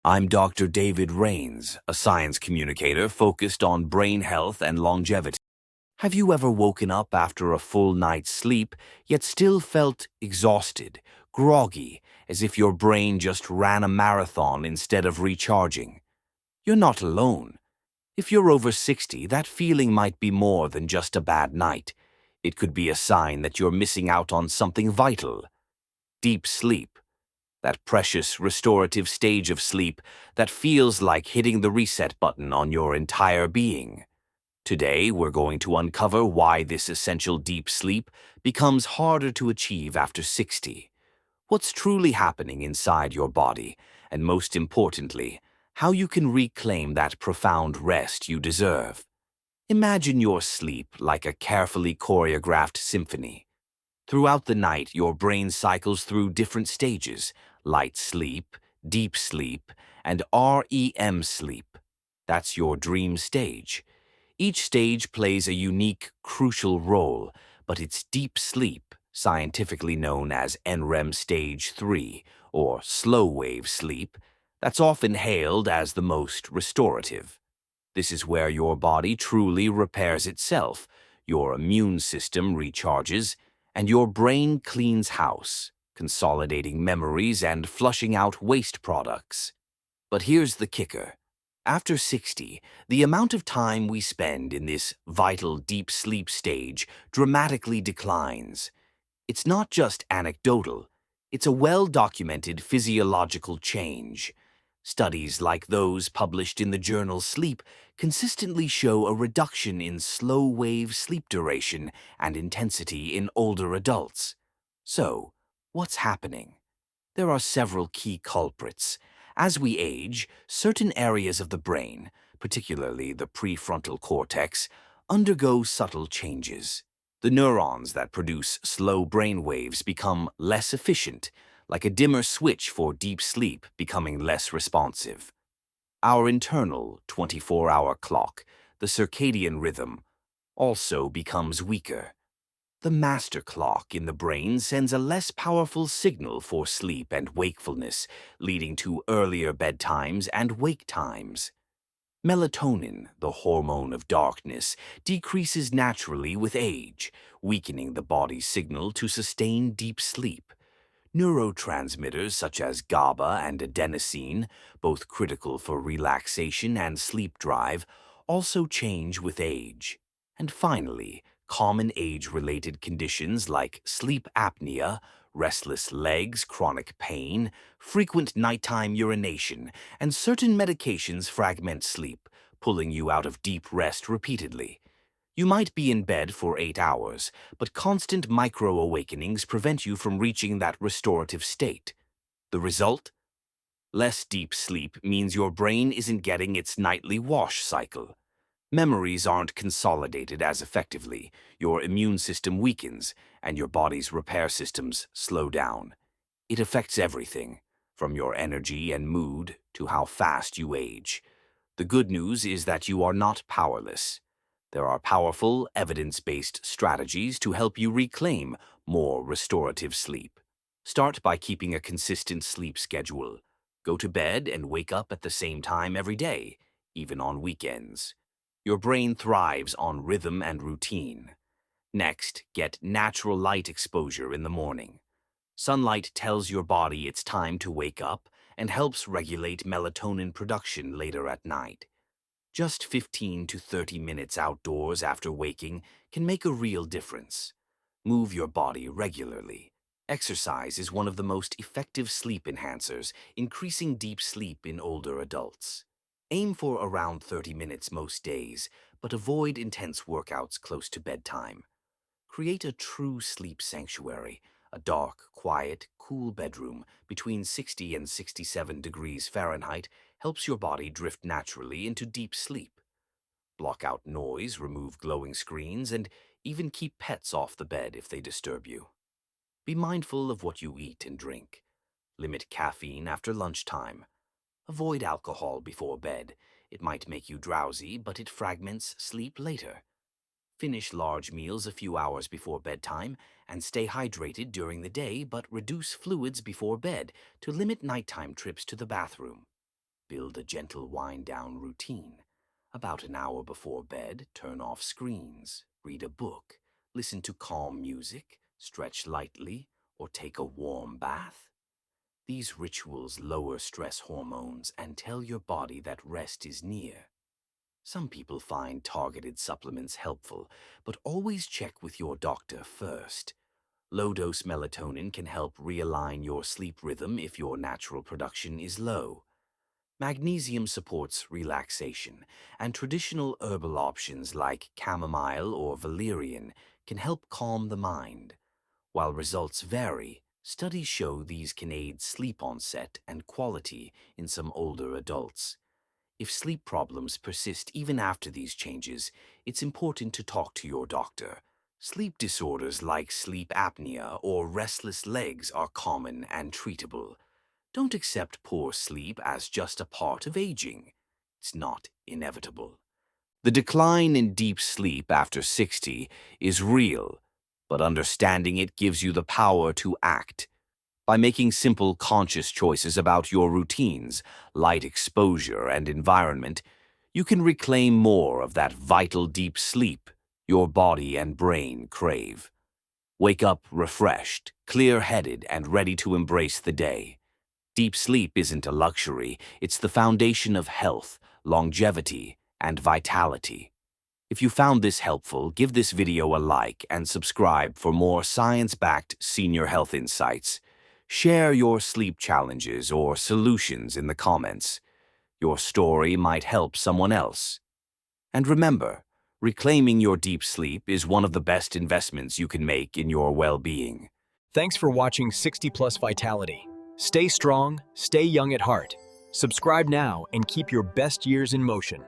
I'm Dr. David Rains, a science communicator focused on brain health and longevity. Have you ever woken up after a full night's sleep, yet still felt exhausted, groggy, as if your brain just ran a marathon instead of recharging? You're not alone. If you're over 60, that feeling might be more than just a bad night. It could be a sign that you're missing out on something vital: deep sleep. That precious restorative stage of sleep that feels like hitting the reset button on your entire being. Today, we're going to uncover why this essential deep sleep becomes harder to achieve after 60. What's truly happening inside your body, and most importantly, how you can reclaim that profound rest you deserve. Imagine your sleep like a carefully choreographed symphony. Throughout the night, your brain cycles through different stages: light sleep, deep sleep, and REM sleep. That's your dream stage. Each stage plays a unique, crucial role, but it's deep sleep, scientifically known as NREM Stage 3, or slow-wave sleep, that's often hailed as the most restorative. This is where your body truly repairs itself, your immune system recharges, and your brain cleans house, consolidating memories and flushing out waste products. But here's the kicker. After 60, the amount of time we spend in this vital deep sleep stage dramatically declines. It's not just anecdotal, it's a well-documented physiological change. Studies like those published in the journal Sleep consistently show a reduction in slow-wave sleep duration and intensity in older adults. So, what's happening? There are several key culprits. As we age, certain areas of the brain, particularly the prefrontal cortex, undergo subtle changes. The neurons that produce slow brain waves become less efficient, like a dimmer switch for deep sleep becoming less responsive. Our internal 24-hour clock, the circadian rhythm, also becomes weaker. The master clock in the brain sends a less powerful signal for sleep and wakefulness, leading to earlier bedtimes and wake times. Melatonin, the hormone of darkness, decreases naturally with age, weakening the body's signal to sustain deep sleep. Neurotransmitters such as GABA and adenosine, both critical for relaxation and sleep drive, also change with age. And finally, common age-related conditions like sleep apnea, restless legs, chronic pain, frequent nighttime urination, and certain medications fragment sleep, pulling you out of deep rest repeatedly. You might be in bed for 8 hours, but constant micro-awakenings prevent you from reaching that restorative state. The result? Less deep sleep means your brain isn't getting its nightly wash cycle. Memories aren't consolidated as effectively, your immune system weakens, and your body's repair systems slow down. It affects everything, from your energy and mood to how fast you age. The good news is that you are not powerless. There are powerful, evidence-based strategies to help you reclaim more restorative sleep. Start by keeping a consistent sleep schedule. Go to bed and wake up at the same time every day, even on weekends. Your brain thrives on rhythm and routine. Next, get natural light exposure in the morning. Sunlight tells your body it's time to wake up and helps regulate melatonin production later at night. Just 15 to 30 minutes outdoors after waking can make a real difference. Move your body regularly. Exercise is one of the most effective sleep enhancers, increasing deep sleep in older adults. Aim for around 30 minutes most days, but avoid intense workouts close to bedtime. Create a true sleep sanctuary, a dark, quiet, cool bedroom between 60 and 67 degrees Fahrenheit helps your body drift naturally into deep sleep. Block out noise, remove glowing screens, and even keep pets off the bed if they disturb you. Be mindful of what you eat and drink. Limit caffeine after lunchtime. Avoid alcohol before bed. It might make you drowsy, but it fragments sleep later. Finish large meals a few hours before bedtime and stay hydrated during the day, but reduce fluids before bed to limit nighttime trips to the bathroom. Build a gentle wind-down routine. About an hour before bed, turn off screens, read a book, listen to calm music, stretch lightly, or take a warm bath. These rituals lower stress hormones and tell your body that rest is near. Some people find targeted supplements helpful, but always check with your doctor first. Low-dose melatonin can help realign your sleep rhythm if your natural production is low. Magnesium supports relaxation, and traditional herbal options like chamomile or valerian can help calm the mind. While results vary, studies show these can aid sleep onset and quality in some older adults. If sleep problems persist even after these changes, it's important to talk to your doctor. Sleep disorders like sleep apnea or restless legs are common and treatable. Don't accept poor sleep as just a part of aging. It's not inevitable. The decline in deep sleep after 60 is real, but understanding it gives you the power to act. By making simple, conscious choices about your routines, light exposure, and environment, you can reclaim more of that vital deep sleep your body and brain crave. Wake up refreshed, clear-headed, and ready to embrace the day. Deep sleep isn't a luxury, it's the foundation of health, longevity, and vitality. If you found this helpful, give this video a like and subscribe for more science-backed senior health insights. Share your sleep challenges or solutions in the comments. Your story might help someone else. And remember, reclaiming your deep sleep is one of the best investments you can make in your well-being. Thanks for watching 60 Plus Vitality. Stay strong, stay young at heart. Subscribe now and keep your best years in motion.